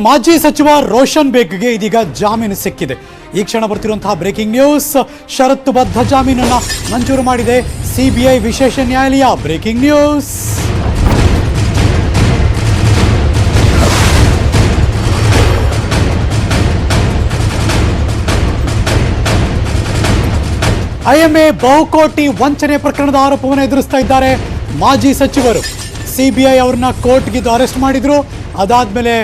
ಮಾಜಿ ಸಚಿವ ರೋಷನ್ ಬೇಗ್ಗೆ ಇದೀಗ ಜಾಮೀನು ಸಿಕ್ಕಿದೆ. ಈ ಕ್ಷಣ ಬರ್ತಿರುವಂತಹ ಬ್ರೇಕಿಂಗ್ ನ್ಯೂಸ್. ಷರತ್ತುಬದ್ಧ ಜಾಮೀನನ್ನ ಮಂಜೂರು ಮಾಡಿದೆ ಸಿಬಿಐ ವಿಶೇಷ ನ್ಯಾಯಾಲಯ. Breaking news. ಐಎಂಎ ಬಹುಕೋಟಿ ವಂಚನೆ ಪ್ರಕರಣದ ಆರೋಪವನ್ನು ಎದುರಿಸ್ತಾ ಇದ್ದಾರೆ ಮಾಜಿ ಸಚಿವರು. ಸಿಬಿಐ ಅವ್ರನ್ನ ಕೋರ್ಟ್ಗೆ ಅರೆಸ್ಟ್ ಮಾಡಿದ್ರು, ಅದಾದ್ಮೇಲೆ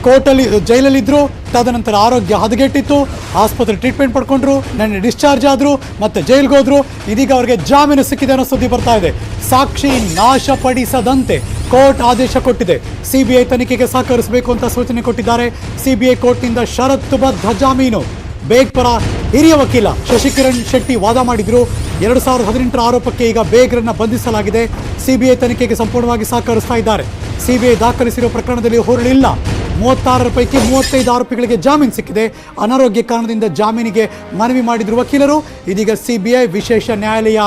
ಕೋರ್ಟಲ್ಲಿ ಜೈಲಲ್ಲಿದ್ದರು. ತದನಂತರ ಆರೋಗ್ಯ ಹದಗೆಟ್ಟಿತ್ತು, ಆಸ್ಪತ್ರೆ ಟ್ರೀಟ್ಮೆಂಟ್ ಪಡ್ಕೊಂಡ್ರು, ನೆನ್ನೆ ಡಿಸ್ಚಾರ್ಜ್ ಆದರು, ಮತ್ತೆ ಜೈಲ್ಗೆ ಹೋದ್ರು. ಇದೀಗ ಅವರಿಗೆ ಜಾಮೀನು ಸಿಕ್ಕಿದೆ ಅನ್ನೋ ಸುದ್ದಿ ಬರ್ತಾ ಇದೆ. ಸಾಕ್ಷಿ ನಾಶಪಡಿಸದಂತೆ ಕೋರ್ಟ್ ಆದೇಶ ಕೊಟ್ಟಿದೆ. ಸಿಬಿಐ ತನಿಖೆಗೆ ಸಹಕರಿಸಬೇಕು ಅಂತ ಸೂಚನೆ ಕೊಟ್ಟಿದ್ದಾರೆ. ಸಿಬಿಐ ಕೋರ್ಟ್ನಿಂದ ಷರತ್ತುಬದ್ಧ ಜಾಮೀನು. ಬೇಗ್ ಪರ ಹಿರಿಯ ವಕೀಲ ಶಶಿಕಿರಣ್ ಶೆಟ್ಟಿ ವಾದ ಮಾಡಿದ್ರು. 2018 ಆರೋಪಕ್ಕೆ ಈಗ ಬೇಗ್ರನ್ನ ಬಂಧಿಸಲಾಗಿದೆ. ಸಿಬಿಐ ತನಿಖೆಗೆ ಸಂಪೂರ್ಣವಾಗಿ ಸಹಕರಿಸ್ತಾ ಇದ್ದಾರೆ. ಸಿಬಿಐ ದಾಖಲಿಸಿರುವ ಪ್ರಕರಣದಲ್ಲಿ ಹುರುಳಿಲ್ಲ. 36 ಪೈಕಿ 35 ಆರೋಪಿಗಳಿಗೆ ಜಾಮೀನು ಸಿಕ್ಕಿದೆ. ಅನಾರೋಗ್ಯ ಕಾರಣದಿಂದ ಜಾಮೀನಿಗೆ ಮನವಿ ಮಾಡಿದ್ರು ವಕೀಲರು. ಇದೀಗ ಸಿಬಿಐ ವಿಶೇಷ ನ್ಯಾಯಾಲಯ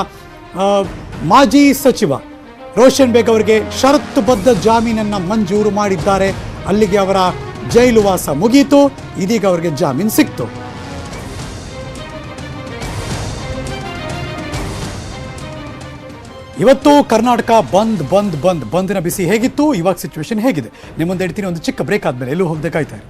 ಮಾಜಿ ಸಚಿವ ರೋಷನ್ ಬೇಗ್ ಅವರಿಗೆ ಷರತ್ತುಬದ್ಧ ಜಾಮೀನನ್ನು ಮಂಜೂರು ಮಾಡಿದ್ದಾರೆ. ಅಲ್ಲಿಗೆ ಅವರ ಜೈಲು ವಾಸ ಮುಗಿಯಿತು. ಇದೀಗ ಅವರಿಗೆ ಜಾಮೀನು ಸಿಕ್ತು. ಇವತ್ತು ಕರ್ನಾಟಕ ಬಂದ್ನ ಬಿಸಿ ಹೇಗಿತ್ತು, ಇವಾಗ ಸಿಚುವೇಶನ್ ಹೇಗಿದೆ ನಿಮ್ಮ ಮುಂದೆ ಇಡ್ತೀನಿ. ಒಂದು ಚಿಕ್ಕ ಬ್ರೇಕ್ ಆದಮೇಲೆ ಎಲ್ಲೂ ಹೋಗದೆ ಕಾಯ್ತಾರೆ.